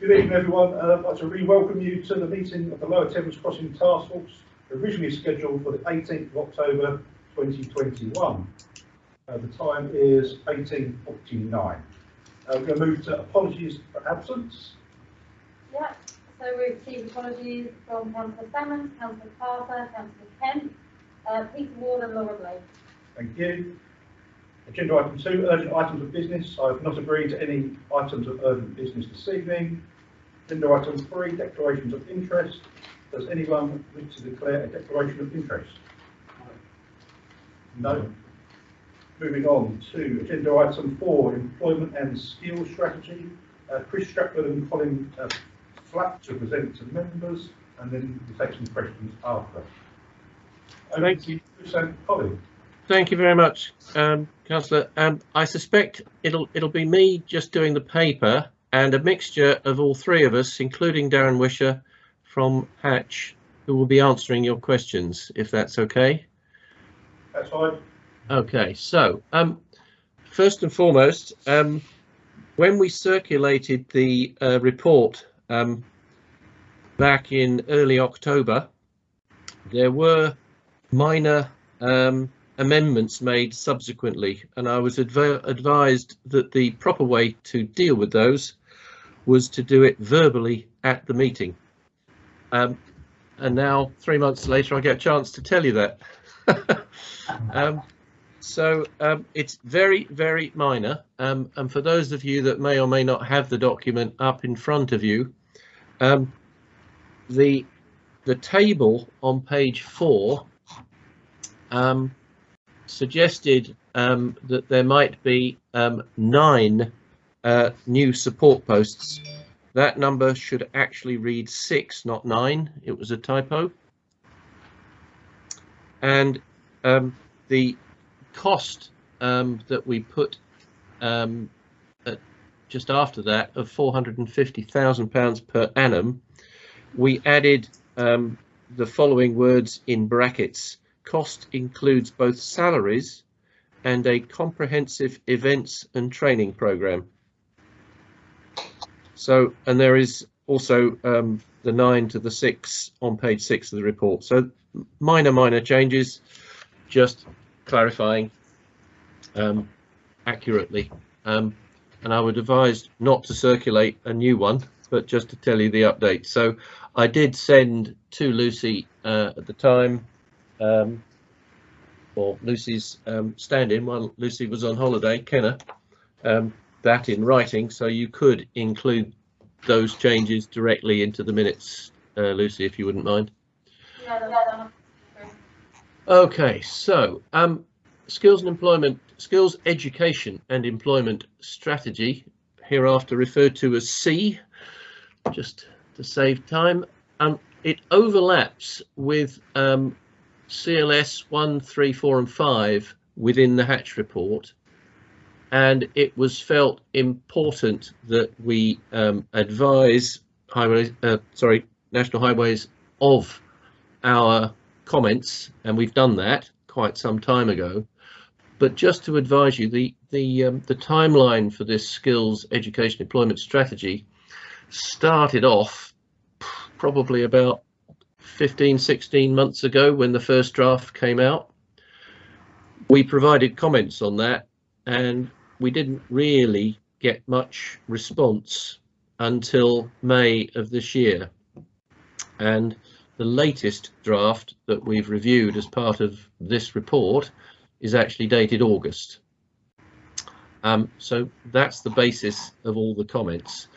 Good evening, everyone. I'd like to re-welcome you to the meeting of the Lower Thames Crossing Task Force, originally scheduled for the 18th of October 2021. The time is 18:49. We're going to move to apologies for absence. Yeah, so we received apologies from Councillor Salmon, Councillor Carter, Councillor Kent, Peter Ward and Laura Blake. Thank you. Agenda item 2, urgent items of business. I have not agreed to any items of urgent business this evening. Agenda item 3, declarations of interest. Does anyone wish to declare a declaration of interest? No. Moving on to agenda item 4, employment and skills strategy. Chris Stratford and Colin Flack to present to members, and then we'll take some questions after. Thank you. Chris and Colin. Thank you very much, Councillor. I suspect it'll be me just doing the paper and a mixture of all three of us, including Darren Wisher from Hatch, who will be answering your questions, if that's okay. That's fine. Okay, so first and foremost, when we circulated the report back in early October, there were minor amendments made subsequently, and I was advised that the proper way to deal with those was to do it verbally at the meeting. And now 3 months later I get a chance to tell you that. So it's very, very minor, and for those of you that may or may not have the document up in front of you, the table on page 4 suggested that there might be 9 new support posts. That number should actually read 6, not 9. It was a typo. And the cost that we put just after that of £450,000 per annum, we added the following words in brackets. Cost includes both salaries and a comprehensive events and training program. So, and there is also the 9 to the 6 on page 6 of the report. So minor changes, just clarifying accurately. And I would advise not to circulate a new one, but just to tell you the update. So I did send to Lucy at the time, or Lucy's stand-in while Lucy was on holiday, Kenna, that in writing, so you could include those changes directly into the minutes, Lucy, if you wouldn't mind. Yeah, Okay, so skills education and employment strategy, hereafter referred to as C, just to save time. It overlaps with CLS 1, 3, 4 and 5 within the Hatch report, and it was felt important that we advise National Highways of our comments, and we've done that quite some time ago. But just to advise you, the timeline for this skills education employment strategy started off probably about 15-16 months ago when the first draft came out. We provided comments on that, and we didn't really get much response until May of this year. And the latest draft that we've reviewed as part of this report is actually dated August. So that's the basis of all the comments.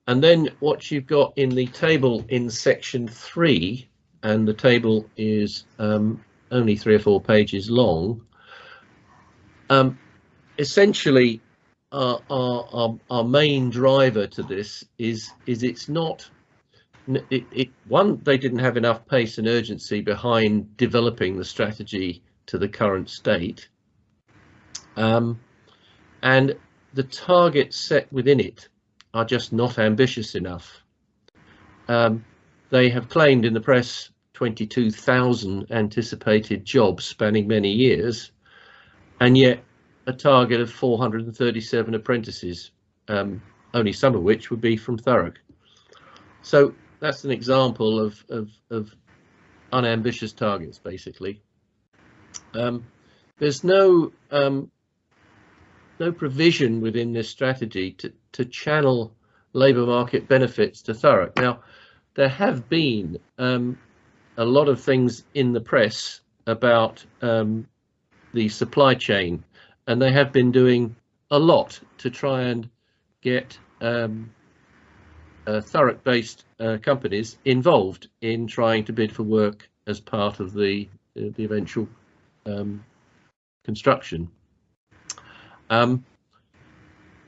And then what you've got in the table in section 3, and the table is only 3 or 4 pages long, essentially our main driver to this is it's not, one, they didn't have enough pace and urgency behind developing the strategy to the current state, and the targets set within it are just not ambitious enough. They have claimed in the press 22,000 anticipated jobs spanning many years, and yet a target of 437 apprentices, only some of which would be from Thurrock. So that's an example of unambitious targets, basically. There's no provision within this strategy to channel labour market benefits to Thurrock. Now, there have been a lot of things in the press about the supply chain, and they have been doing a lot to try and get Thurrock-based companies involved in trying to bid for work as part of the eventual construction.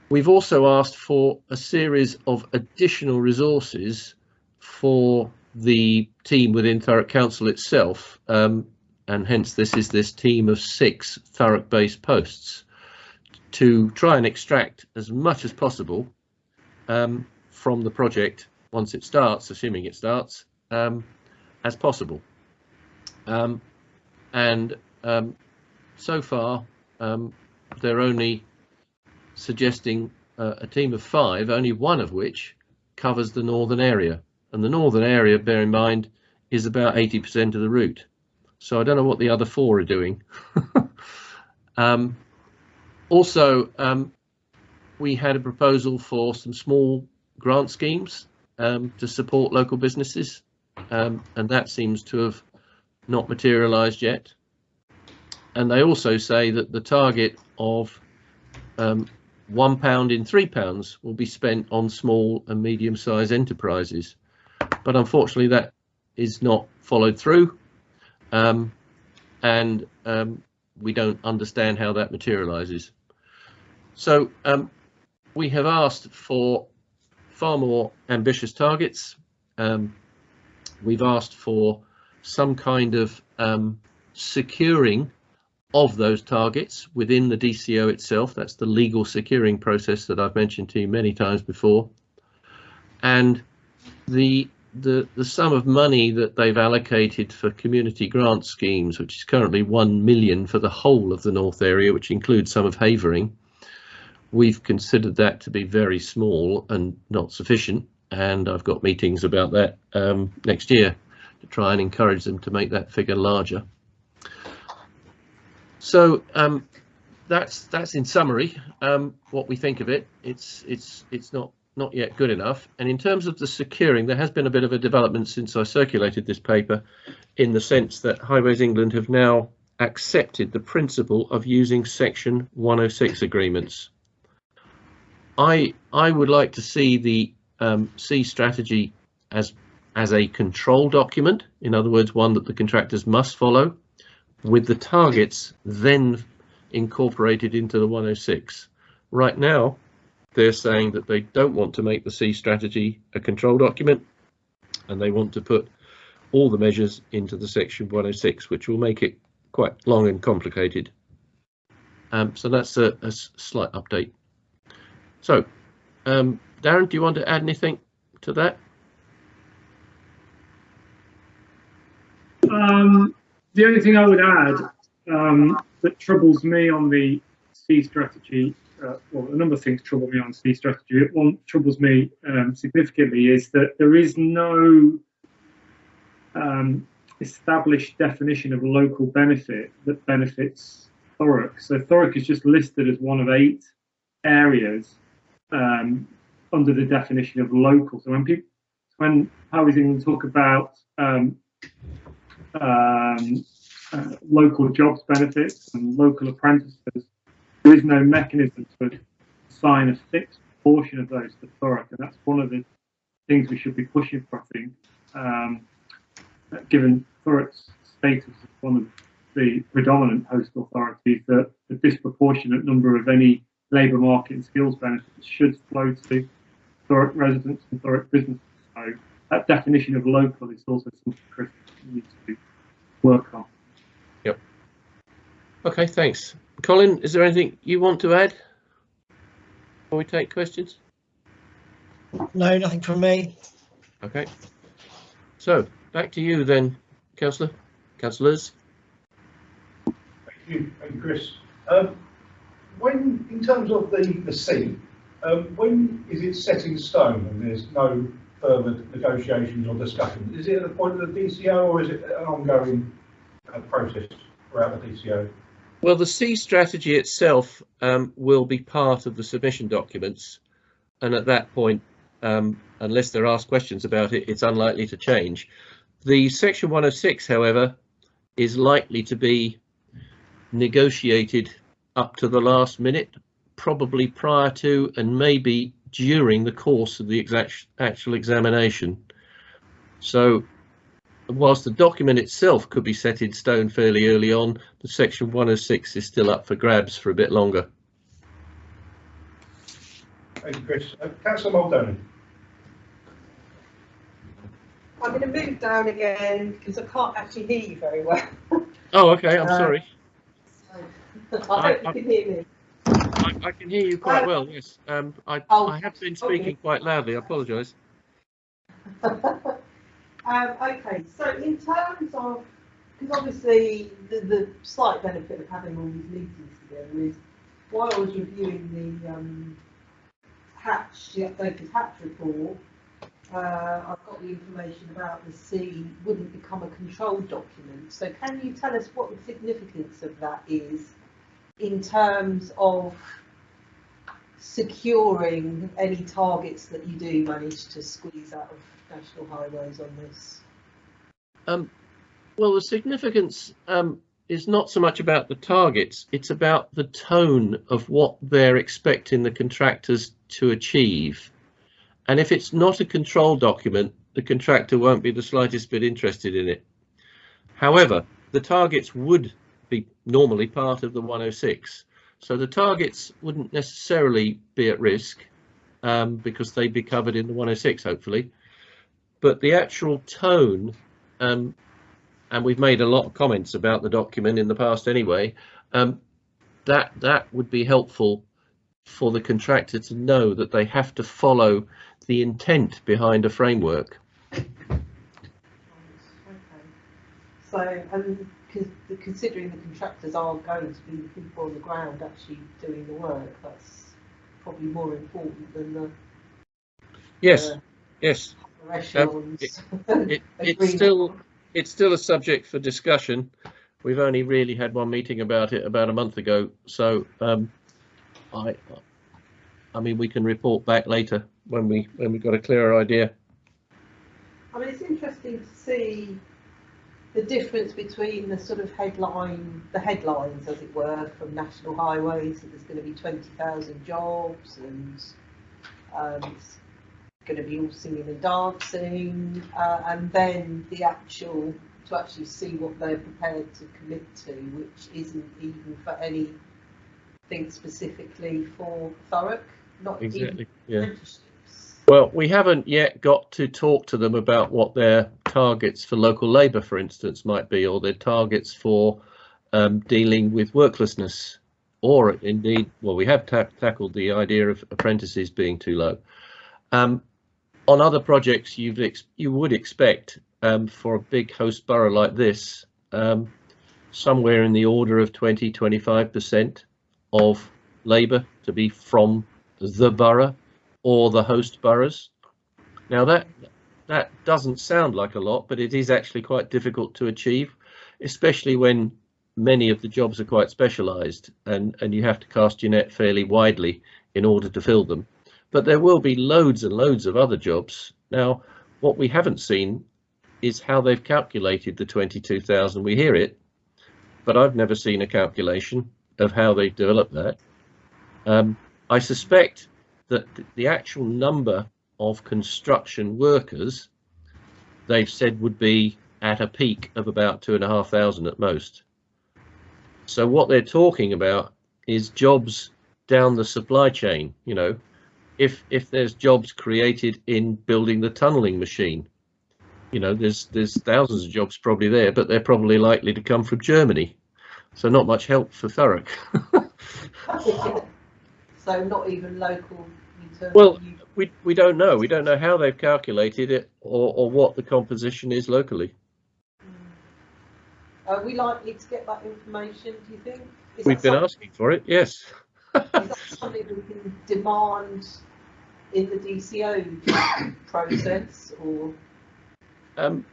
We've also asked for a series of additional resources for the team within Thurrock Council itself, and hence this team of 6 Thurrock-based posts to try and extract as much as possible from the project once it starts, assuming it starts, as possible. So far, they're only suggesting a team of 5, only one of which covers the northern area. And the northern area, bear in mind, is about 80% of the route. So I don't know what the other 4 are doing. Also, we had a proposal for some small grant schemes to support local businesses, and that seems to have not materialised yet. And they also say that the target of £1 in £3 will be spent on small and medium-sized enterprises, but unfortunately that is not followed through, and we don't understand how that materialises. So we have asked for far more ambitious targets. We've asked for some kind of securing of those targets within the DCO itself. That's the legal securing process that I've mentioned to you many times before. And the sum of money that they've allocated for community grant schemes, which is currently 1 million for the whole of the North area, which includes some of Havering, we've considered that to be very small and not sufficient. And I've got meetings about that next year to try and encourage them to make that figure larger. So that's in summary what we think of it. It's not yet good enough. And in terms of the securing, there has been a bit of a development since I circulated this paper, in the sense that Highways England have now accepted the principle of using Section 106 agreements. I would like to see the C strategy as a control document, in other words, one that the contractors must follow, with the targets then incorporated into the 106. Right now, they're saying that they don't want to make the C strategy a control document, and they want to put all the measures into the Section 106, which will make it quite long and complicated. So that's a slight update. So, Darren, do you want to add anything to that? The only thing I would add that troubles me on the C strategy, well, a number of things trouble me on C strategy. One troubles me significantly is that there is no established definition of local benefit that benefits Thurrock. So Thurrock is just listed as one of 8 areas under the definition of local. So when Highways England talk about local jobs benefits and local apprentices, there is no mechanism to assign a fixed portion of those to Thurrock, and that's one of the things we should be pushing for, I think, given Thurrock's status as one of the predominant postal authorities, that a disproportionate number of any labour market and skills benefits should flow to Thurrock residents and Thurrock businesses. So that definition of local is also something Chris needs to work on. Yep. Okay, thanks. Colin, is there anything you want to add before we take questions? No, nothing from me. Okay. So back to you then, Councillors. Thank you, Chris. In terms of the C, when is it set in stone and there's no further negotiations or discussions? Is it at the point of the DCO, or is it an ongoing process throughout the DCO? Well, the C strategy itself will be part of the submission documents, and at that point, unless they're asked questions about it, it's unlikely to change. The Section 106, however, is likely to be negotiated up to the last minute, probably prior to and maybe during the course of the actual examination. So whilst the document itself could be set in stone fairly early on, the Section 106 is still up for grabs for a bit longer. Thank you, Chris. Councillor Muldowney. I'm going to move down again because I can't actually hear you very well. Oh, okay, I'm sorry. I hope you can hear me. I can hear you quite well, yes. I have been speaking quite loudly, I apologise. Okay, so in terms of, because obviously the slight benefit of having all these meetings together is, while I was reviewing the updated hatch report, I've got the information about the C wouldn't become a control document. So can you tell us what the significance of that is in terms of securing any targets that you do manage to squeeze out of national highways on this? Well, the significance is not so much about the targets, it's about the tone of what they're expecting the contractors to achieve. And if it's not a control document, the contractor won't be the slightest bit interested in it. However, the targets would be normally part of the 106. So the targets wouldn't necessarily be at risk because they'd be covered in the 106, hopefully. But the actual tone, and we've made a lot of comments about the document in the past anyway, that would be helpful for the contractor to know that they have to follow the intent behind a framework. Okay. So, considering the contractors are going to be the people on the ground actually doing the work, that's probably more important than the yes. echelons. It's still a subject for discussion. We've only really had one meeting about it about a month ago, so I mean, we can report back later when we've got a clearer idea. I mean, it's interesting to see the difference between the sort of headlines, as it were, from national highways, that there's going to be 20,000 jobs and it's going to be all singing and dancing, and then to actually see what they're prepared to commit to, which isn't even for anything specifically for Thurrock, not exactly. Even apprenticeships. Well, we haven't yet got to talk to them about what their targets for local labour, for instance, might be, or their targets for dealing with worklessness, or indeed, well, we have tackled the idea of apprentices being too low. On other projects, you would expect for a big host borough like this, somewhere in the order of 20–25% of labour to be from the borough or the host boroughs. Now that doesn't sound like a lot, but it is actually quite difficult to achieve, especially when many of the jobs are quite specialised and you have to cast your net fairly widely in order to fill them. But there will be loads and loads of other jobs. Now, what we haven't seen is how they've calculated the 22,000. We hear it, but I've never seen a calculation of how they've developed that. I suspect that the actual number of construction workers, they've said, would be at a peak of about 2,500 at most. So what they're talking about is jobs down the supply chain. You know, if there's jobs created in building the tunnelling machine, you know, there's thousands of jobs probably there, but they're probably likely to come from Germany. So not much help for Thurrock. So not even local in terms well, of we don't know. We don't know how they've calculated it or what the composition is locally. Are we likely to get that information, do you think? We've been asking for it, yes. Is that something we can demand in the DCO process, or?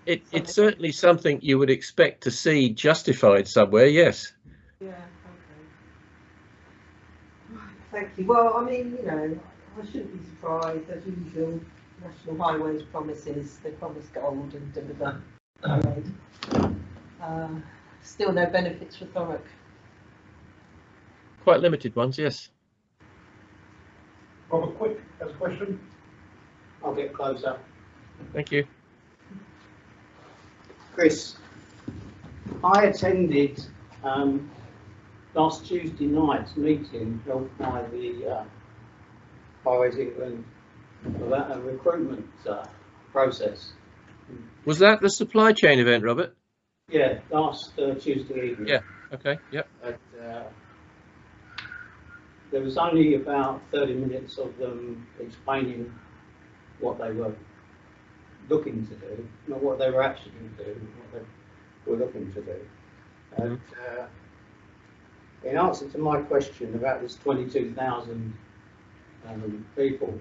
It's certainly something you would expect to see justified somewhere, yes. Yeah, okay. Thank you. Well, I mean, you know, I shouldn't be surprised, as usual, National Highways promises, they promise gold and deliver lead. Still no benefits for Thurrock. Quite limited ones, yes. Robert Quick has a question. I'll get closer. Thank you. Chris, I attended last Tuesday night's meeting held by the Highways England about a recruitment process. Was that the supply chain event, Robert? Yeah, last Tuesday evening. Yeah. Okay. Yep. But, there was only about 30 minutes of them explaining what they were looking to do, not what they were actually going to do, what they were looking to do. And in answer to my question about this 22,000 people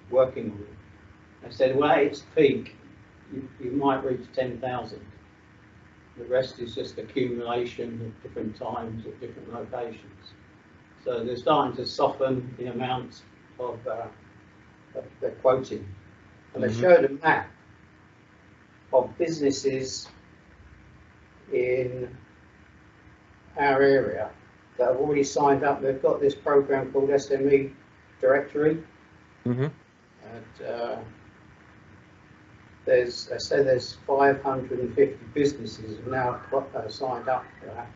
working on it, I said, well, at its peak, you might reach 10,000. The rest is just accumulation at different times at different locations. So they're starting to soften the amount of their quoting. And they showed a map of businesses in our area that have already signed up. They've got this program called SME Directory. And there's 550 businesses have now signed up for that.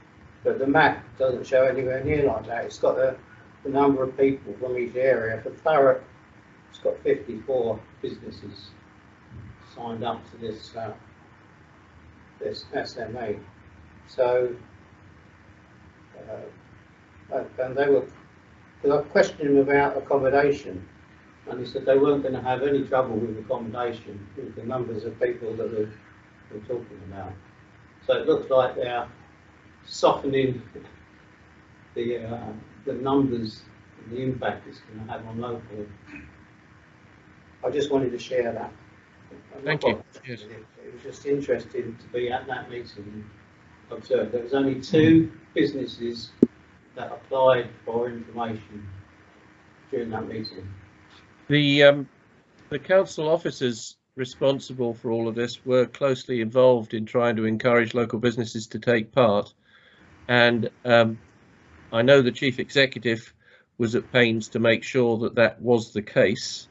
But the map doesn't show anywhere near like that. It's got the number of people from each area. For Thurrock, it's got 54 businesses signed up to this this SME. So, and they were, because I questioned them about accommodation, and he said they weren't going to have any trouble with accommodation with the numbers of people that we're talking about. So it looks like they're softening the numbers and the impact it's going to have on local. I just wanted to share that. Thank you. Yes. It was just interesting to be at that meeting and observe. There was only 2 businesses that applied for information during that meeting. The council officers responsible for all of this were closely involved in trying to encourage local businesses to take part, and I know the chief executive was at pains to make sure that that was the case.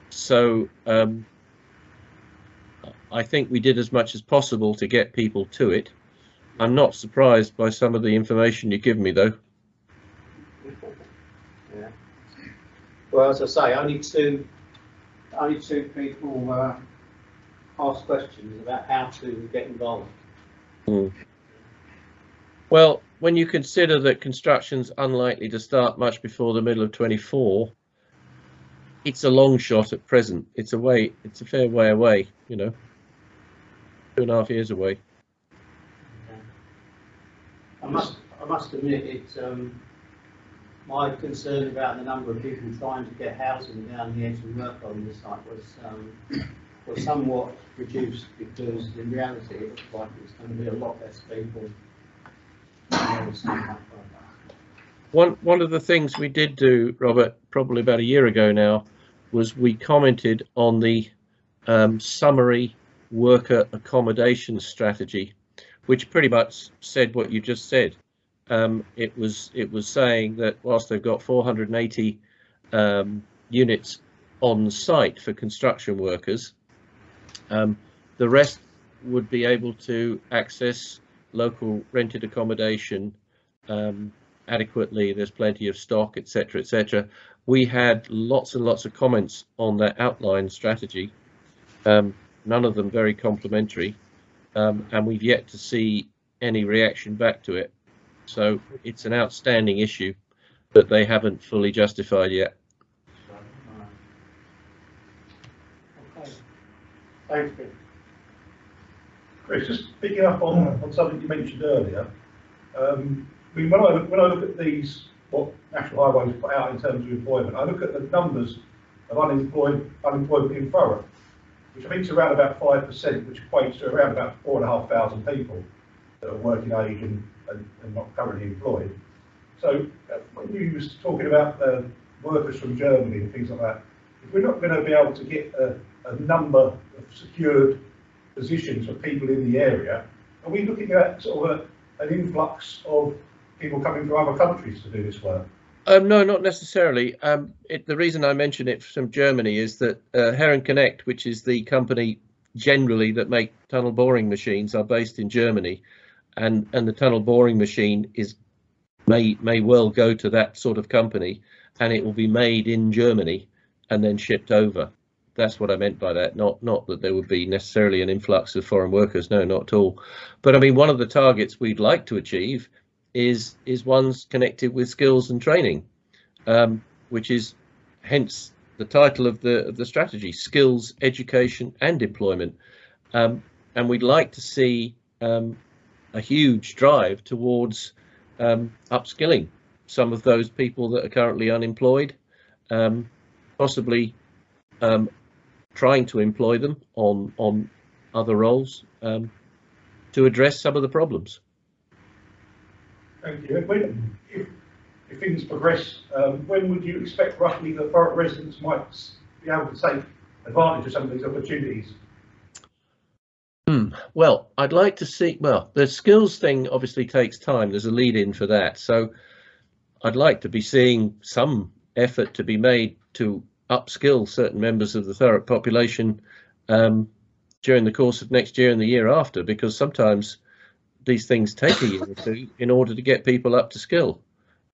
So I think we did as much as possible to get people to it. I'm not surprised by some of the information you give me, though. Yeah. Well, as I say, only two people asked questions about how to get involved. Well, when you consider that construction's unlikely to start much before the middle of 24, it's a long shot at present. It's a fair way away, you know, 2.5 years away. I must admit, it's my concern about the number of people trying to get housing down here to work on this site was somewhat reduced, because in reality it looks like it's going to be a lot less people. One of the things we did do, Robert, probably about a year ago now, was we commented on the summary worker accommodation strategy, which pretty much said what you just said. It was saying that whilst they've got 480 units on site for construction workers, the rest would be able to access local rented accommodation adequately. There's plenty of stock, etc., etc. We had lots and lots of comments on that outline strategy, none of them very complimentary, and we've yet to see any reaction back to it. So it's an outstanding issue that they haven't fully justified yet. Okay. Thanks, Chris. Chris, just picking up on something you mentioned earlier. I mean, when I look at these what National Highways put out in terms of employment. I look at the numbers of unemployed people in Thurrock, which I think is around about 5%, which equates to around about 4,500 people that are working age and not currently employed. So when you was talking about workers from Germany and things like that, if we're not going to be able to get a number of secured positions for people in the area, are we looking at sort of an influx of people coming from other countries to do this work? No, not necessarily. The reason I mention it from Germany is that Heron Connect, which is the company generally that make tunnel boring machines, are based in Germany, and the tunnel boring machine may well go to that sort of company, and it will be made in Germany and then shipped over. That's what I meant by that. Not that there would be necessarily an influx of foreign workers. No, not at all. But I mean, one of the targets we'd like to achieve is ones connected with skills and training, which is hence the title of the strategy: skills, education, and employment. And we'd like to see a huge drive towards upskilling some of those people that are currently unemployed, possibly trying to employ them on other roles to address some of the problems. Thank you. If things progress, when would you expect roughly that Thurrock residents might be able to take advantage of some of these opportunities? Well, I'd like to see, well, the skills thing obviously takes time. There's a lead in for that. So I'd like to be seeing some effort to be made to upskill certain members of the Thurrock population during the course of next year and the year after, because sometimes these things take a year or two in order to get people up to skill.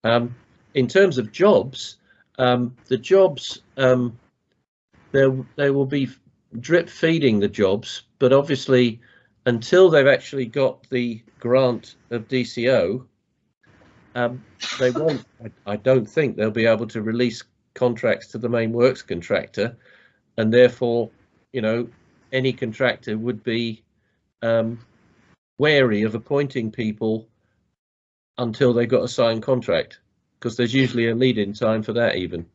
In terms of jobs, the jobs, they will be drip feeding the jobs, but obviously until they've actually got the grant of DCO, they won't, I don't think they'll be able to release contracts to the main works contractor, and therefore, you know, any contractor would be wary of appointing people until they've got a signed contract, because there's usually a lead-in time for that even.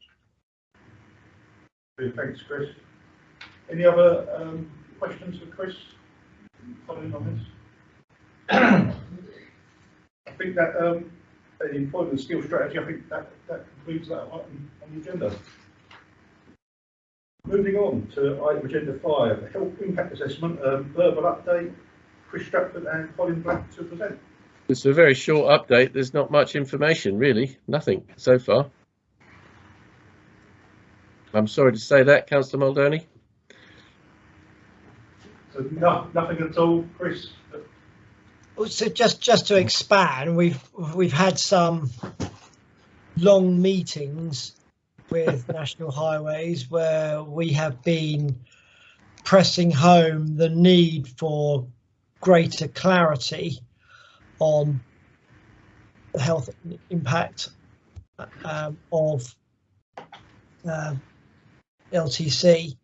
Thanks, Chris. Any other questions for Chris following on this? I think that the employment and skill strategy, I think that concludes that item on the agenda. Moving on to item agenda 5, the health impact assessment, verbal update. Chris Stratford and Colin Black to present. It's a very short update. There's not much information, really. Nothing so far. I'm sorry to say that, Councillor Muldowney. So nothing at all, Chris? So just to expand, we've had some long meetings with National Highways where we have been pressing home the need for greater clarity on the health impact of LTC,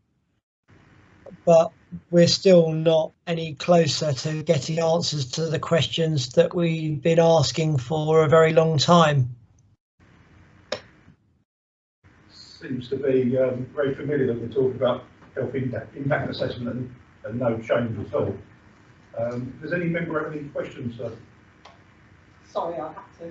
but we're still not any closer to getting answers to the questions that we've been asking for a very long time. Seems to be very familiar that we're talking about health impact assessment and no change at all. Does any member have any questions, sir? Sorry, I had to.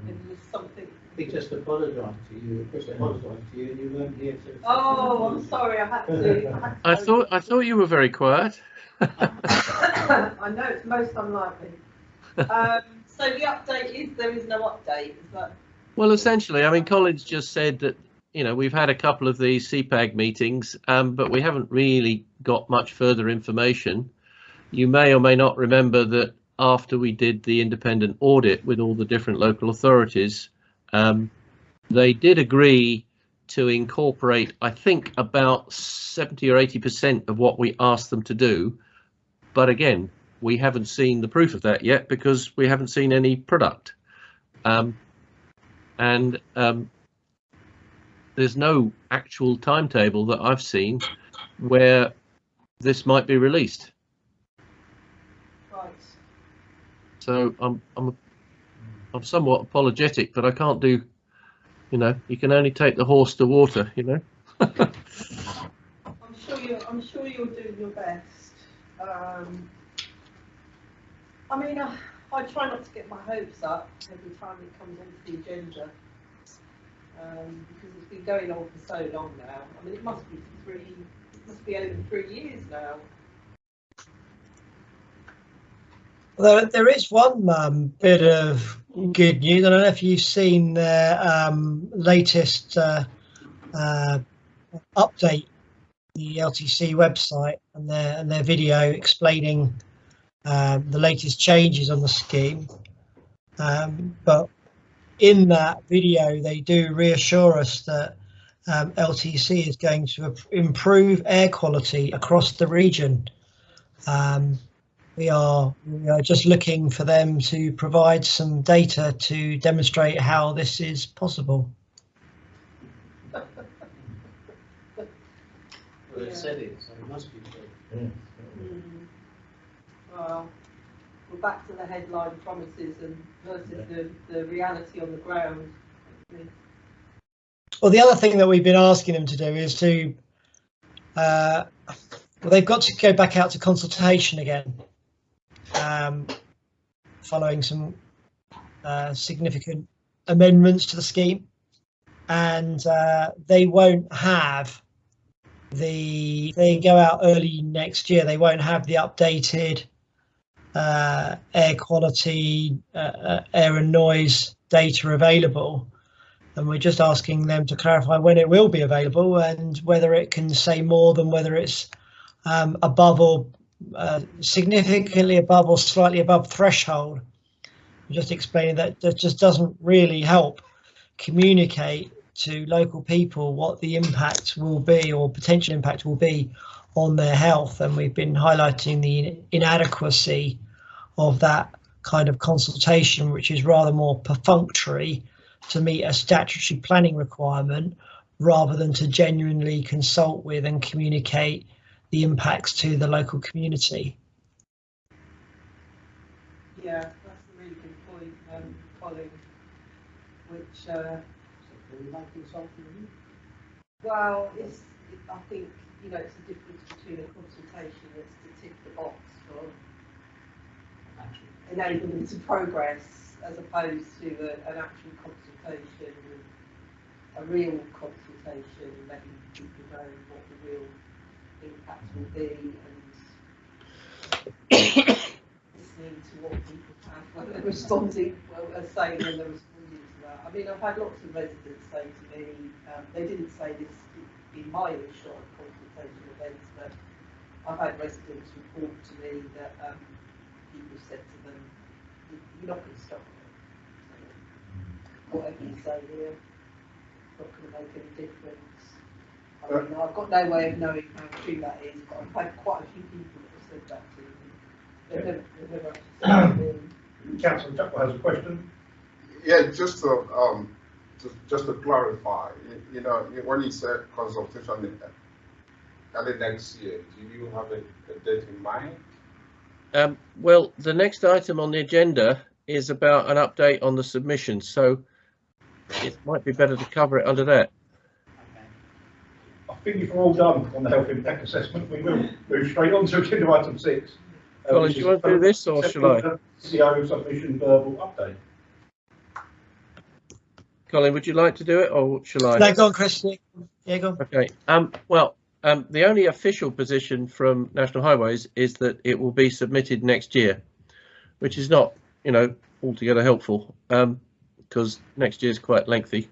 It was something. He just apologised to you. Chris apologised to you, and you weren't here to. Oh, I'm sorry. I had to. I thought you were very quiet. I know it's most unlikely. So the update is there is no update. Is that? Well, essentially, I mean, Colin's just said that, you know, we've had a couple of these CPAG meetings, but we haven't really got much further information. You may or may not remember that after we did the independent audit with all the different local authorities, they did agree to incorporate, I think, about 70 or 80% of what we asked them to do. But again, we haven't seen the proof of that yet because we haven't seen any product. There's no actual timetable that I've seen where this might be released. Right. So I'm somewhat apologetic, but I can't do, you know, you can only take the horse to water, you know. I'm sure you're doing your best. I mean, I try not to get my hopes up every time it comes onto the agenda, because it's been going on for so long now. I mean, it must be over 3 years now. There is one bit of good news. I don't know if you've seen their latest update, the LTC website, and their video explaining the latest changes on the scheme. But in that video, they do reassure us that LTC is going to improve air quality across the region. We are just looking for them to provide some data to demonstrate how this is possible. Well, they said it, so it must be true. Well, we're back to the headline promises and versus the reality on the ground. Well, the other thing that we've been asking them to do is to, well, they've got to go back out to consultation again, following some significant amendments to the scheme, and they won't have they go out early next year. They won't have the updated air quality, air and noise data available, and we're just asking them to clarify when it will be available and whether it can say more than whether it's above or significantly above or slightly above threshold. I'm just explaining that just doesn't really help communicate to local people what the impact will be or potential impact will be on their health, and we've been highlighting the inadequacy of that kind of consultation, which is rather more perfunctory to meet a statutory planning requirement rather than to genuinely consult with and communicate the impacts to the local community. Yeah, that's a really good point, Colin, which well, I think, you know, it's the difference between a consultation that's to tick the box for enablement to progress, as opposed to an actual consultation, a real consultation, letting people know what the real impact will be and listening to what people have when they're responding, saying when they're responding to that. I mean, I've had lots of residents say to me, they didn't say this in my initial consultation events, but I've had residents report to me that people said to them, you're not going to stop it. Whatever you say here, it's not going to make any difference. I mean, I've got no way of knowing how true that is, but I've had quite a few people that have said that to me. They've never actually said it to me. Councillor Chapel has a question. Yeah, just to clarify, you know, when you said consultation early next year, do you have a date in mind? Well, the next item on the agenda is about an update on the submission, so it might be better to cover it under that. I think if we're all done on the health impact assessment, we will move straight on to agenda item 6. Colin, do you want to do this or shall I? CO submission verbal update. Colin, would you like to do it or shall I? No, go on, Chris. Yeah, go on. Okay. Well, the only official position from National Highways is that it will be submitted next year, which is not, you know, altogether helpful, because next year is quite lengthy.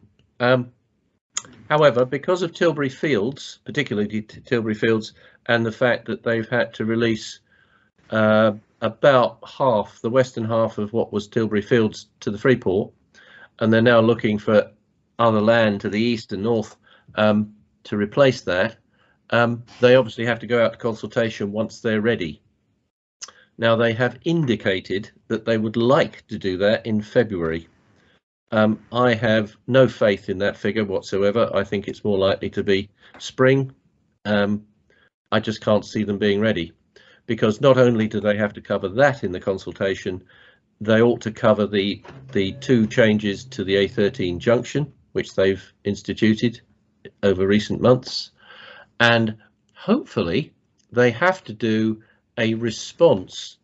However, because of Tilbury Fields, particularly Tilbury Fields, and the fact that they've had to release about half, the western half of what was Tilbury Fields to the Freeport, and they're now looking for other land to the east and north to replace that, they obviously have to go out to consultation once they're ready. Now, they have indicated that they would like to do that in February. I have no faith in that figure whatsoever. I think it's more likely to be spring. I just can't see them being ready, because not only do they have to cover that in the consultation, they ought to cover the 2 changes to the A13 junction, which they've instituted over recent months, and hopefully they have to do a response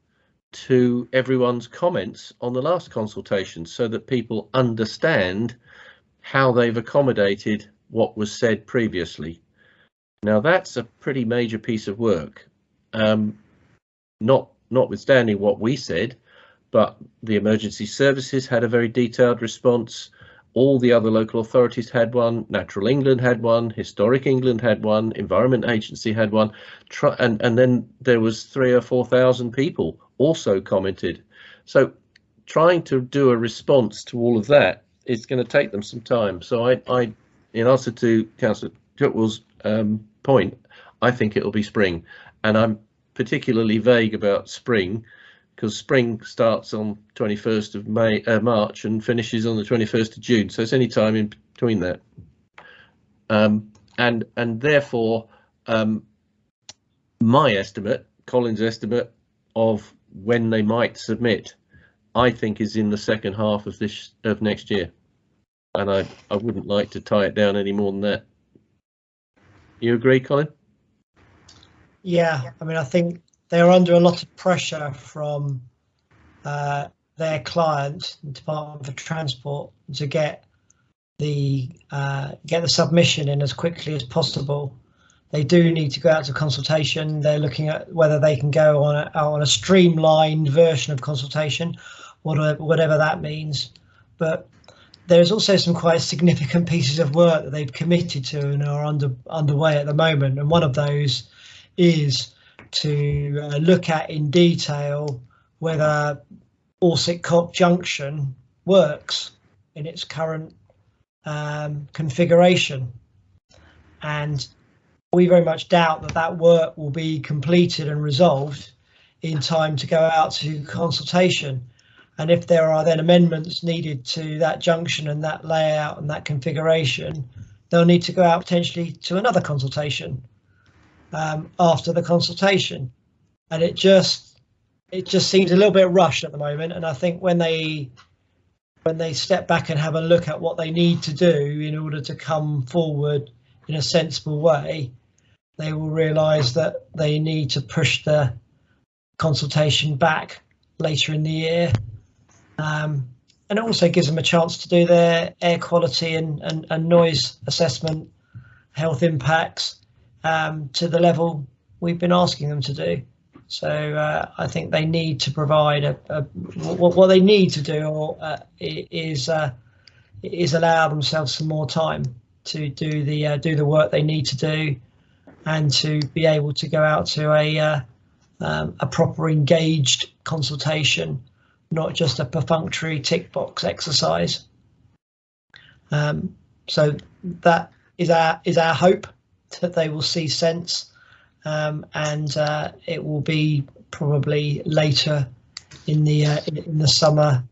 to everyone's comments on the last consultation so that people understand how they've accommodated what was said previously. Now that's a pretty major piece of work, notwithstanding what we said, but the emergency services had a very detailed response. All the other local authorities had one, Natural England had one, Historic England had one, Environment Agency had one, and then there was 3,000 or 4,000 people also commented. So trying to do a response to all of that is going to take them some time. So I in answer to Councillor Chutwell's point, I think it'll be spring, and I'm particularly vague about spring because spring starts on 21st of March and finishes on the 21st of June, so it's any time in between that, and therefore my estimate, Colin's estimate of when they might submit, I think is in the second half of next year, and I wouldn't like to tie it down any more than that. You agree, Colin? Yeah, I mean, I think they're under a lot of pressure from their client, the Department for Transport, to get the submission in as quickly as possible. They do need to go out to consultation. They're looking at whether they can go on a streamlined version of consultation, whatever that means. But there's also some quite significant pieces of work that they've committed to and are underway at the moment. And one of those is to look at in detail whether Alsip Junction works in its current configuration. And we very much doubt that work will be completed and resolved in time to go out to consultation. And if there are then amendments needed to that junction and that layout and that configuration, they'll need to go out potentially to another consultation after the consultation. And it just seems a little bit rushed at the moment. And I think when they step back and have a look at what they need to do in order to come forward in a sensible way, they will realise that they need to push the consultation back later in the year. And it also gives them a chance to do their air quality and noise assessment, health impacts to the level we've been asking them to do. So I think they need to provide what they need to do is allow themselves some more time to do the work they need to do, and to be able to go out to a proper engaged consultation, not just a perfunctory tick box exercise. So that is our hope, that they will see sense, and it will be probably later in the summer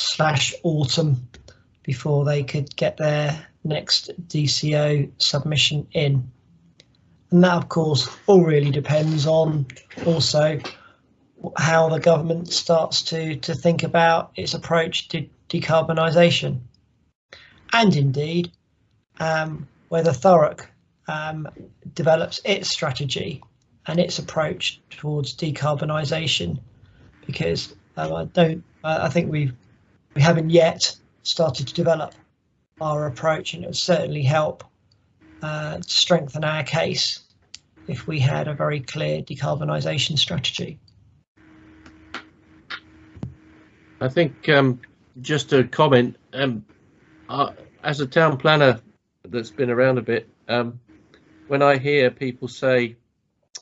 / autumn before they could get their next DCO submission in. And that, of course, all really depends on also how the government starts to think about its approach to decarbonisation, and indeed whether Thurrock develops its strategy and its approach towards decarbonisation, because I think we haven't yet started to develop our approach, and it would certainly help to strengthen our case if we had a very clear decarbonisation strategy. I think just a comment, as a town planner that's been around a bit, when I hear people say,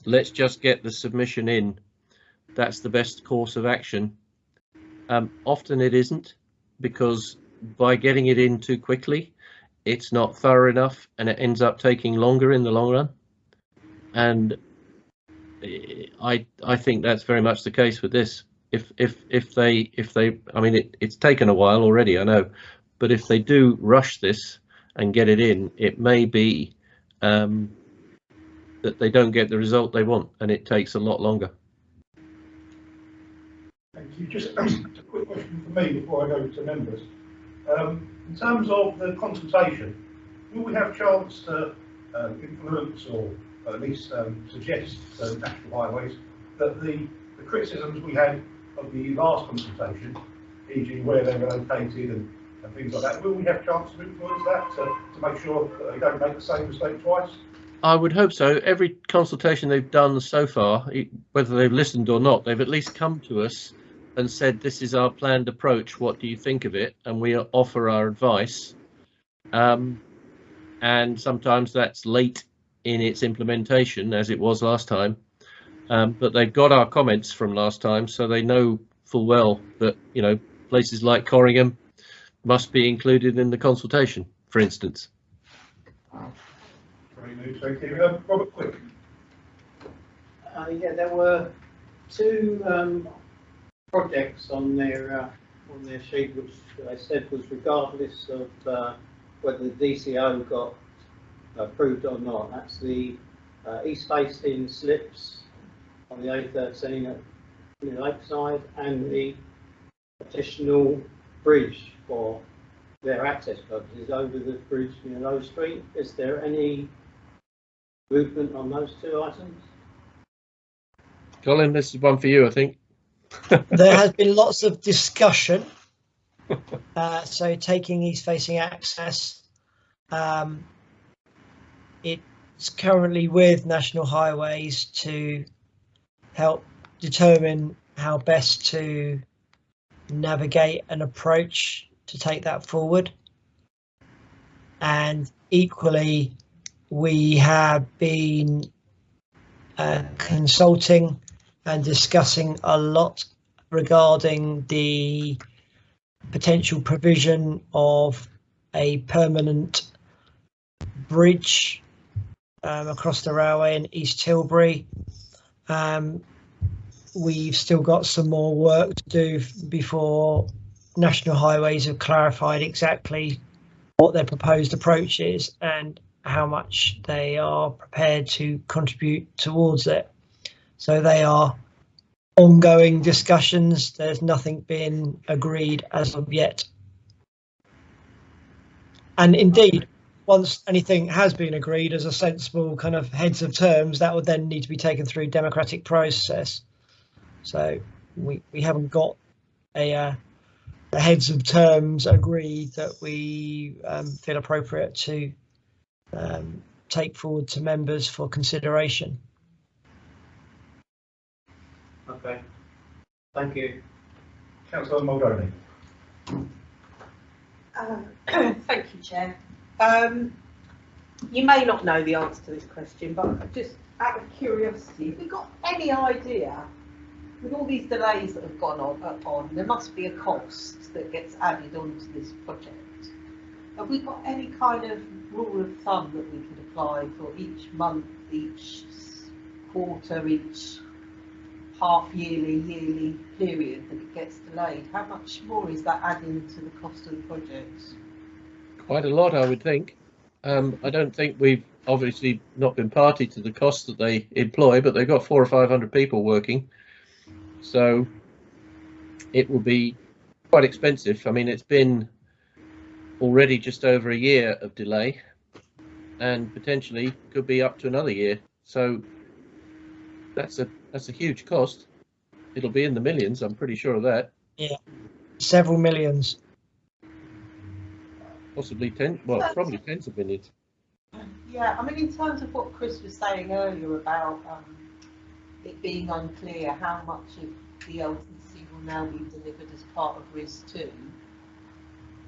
let's just get the submission in, that's the best course of action, often it isn't, because by getting it in too quickly, it's not thorough enough, and it ends up taking longer in the long run. And I think that's very much the case with this. If they, I mean, it's taken a while already, I know, but if they do rush this and get it in, it may be that they don't get the result they want, and it takes a lot longer. Thank you. Just a quick me before I go to members. In terms of the consultation, will we have chance to influence or at least suggest to National Highways that the criticisms we had of the last consultation, e.g. where they were located and things like that, will we have chance to influence that to make sure that they don't make the same mistake twice? I would hope so. Every consultation they've done so far, whether they've listened or not, they've at least come to us and said, this is our planned approach, what do you think of it? And we offer our advice. And sometimes that's late in its implementation, as it was last time. But they've got our comments from last time, so they know full well that, you know, places like Corringham must be included in the consultation, for instance. Thank you. Robert Quick. Yeah, there were two projects on their sheet which they said was regardless of whether the DCO got approved or not. That's the east-facing slips on the A13 at the lakeside and the additional bridge for their access purposes over the bridge near Low Street. Is there any movement on those two items? Colin, this is one for you, I think. There has been lots of discussion. So taking east-facing access, it's currently with National Highways to help determine how best to navigate an approach to take that forward. And equally, we have been consulting and discussing a lot regarding the potential provision of a permanent bridge across the railway in East Tilbury. We've still got some more work to do before National Highways have clarified exactly what their proposed approach is and how much they are prepared to contribute towards it. So they are ongoing discussions. There's nothing been agreed as of yet. And indeed, once anything has been agreed as a sensible kind of heads of terms, that would then need to be taken through democratic process. So we haven't got a heads of terms agreed that we feel appropriate to take forward to members for consideration. Okay, thank you. Councillor Mulroney. Thank you, Chair. You may not know the answer to this question, but just out of curiosity, have we got any idea, with all these delays that have gone on, there must be a cost that gets added onto this project. Have we got any kind of rule of thumb that we could apply for each month, each quarter, each yearly period that it gets delayed? How much more is that adding to the cost of the project? Quite a lot, I would think. I don't think we've obviously not been party to the costs that they employ, but they've got 400 or 500 people working. So it will be quite expensive. I mean, it's been already just over a year of delay and potentially could be up to another year. So that's a huge cost. It'll be in the millions, I'm pretty sure of that. Yeah, several millions. Possibly probably tens of millions. Yeah, I mean, in terms of what Chris was saying earlier about it being unclear how much of the LTC will now be delivered as part of RIS 2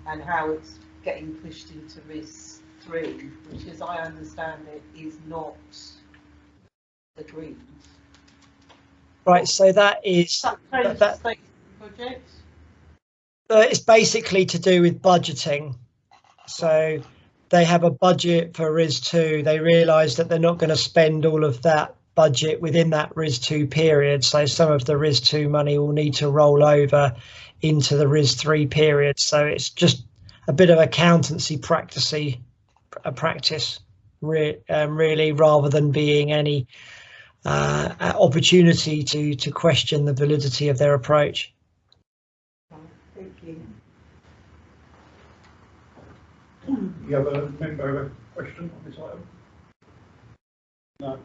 and how it's getting pushed into RIS 3, which, as I understand it, is not agreed. Right, so that is project. It's basically to do with budgeting. So they have a budget for RIS 2. They realise that they're not going to spend all of that budget within that RIS 2 period. So some of the RIS 2 money will need to roll over into the RIS 3 period. So it's just a bit of accountancy practice, really, rather than being any opportunity to question the validity of their approach. Thank you. The other member have a question on this item? No.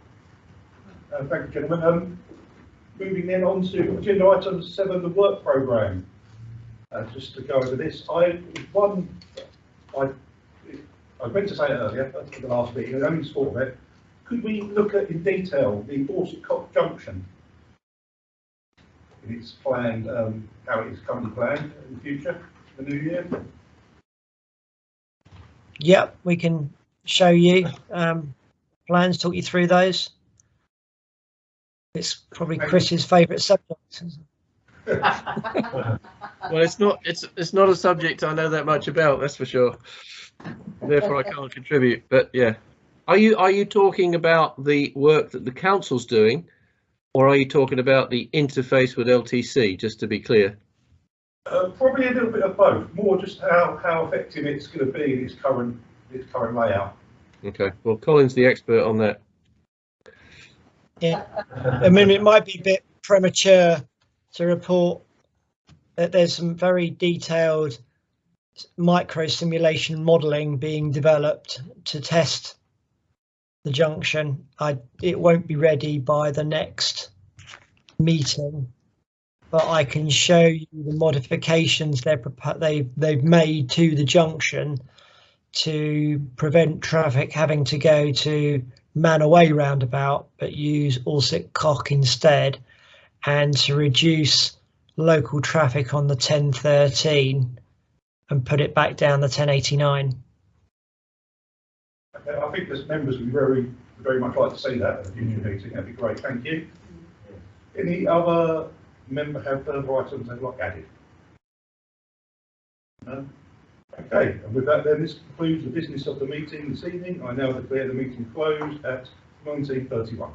Thank you, gentlemen. Moving then on to agenda item 7, the work programme. Just to go over this, I meant to say it earlier, at the last meeting, I only just thought of it. Could we look at in detail the Dorset-Cock Junction? In its planned, how it is currently planned in the future, the new year? Yep, we can show you plans, talk you through those. It's probably Chris's favourite subject. Well, it's not a subject I know that much about, that's for sure. Therefore, I can't contribute. But yeah, are you talking about the work that the council's doing, or are you talking about the interface with LTC? Just to be clear. Probably a little bit of both. More just how effective it's going to be in its current layout. Okay. Well, Colin's the expert on that. Yeah, I mean, it might be a bit premature to report that there's some very detailed micro simulation modelling being developed to test the junction. It won't be ready by the next meeting, but I can show you the modifications they've made to the junction to prevent traffic having to go to Manaway roundabout, but use Dorset-Cock instead, and to reduce local traffic on the 1013 and put it back down the 1089. I think the members would very much like to see that at the future meeting. That'd be great. Thank you. Any other member have further items they'd like added? No? Okay, and with that then, this concludes the business of the meeting this evening. I now declare the meeting closed at 19:31.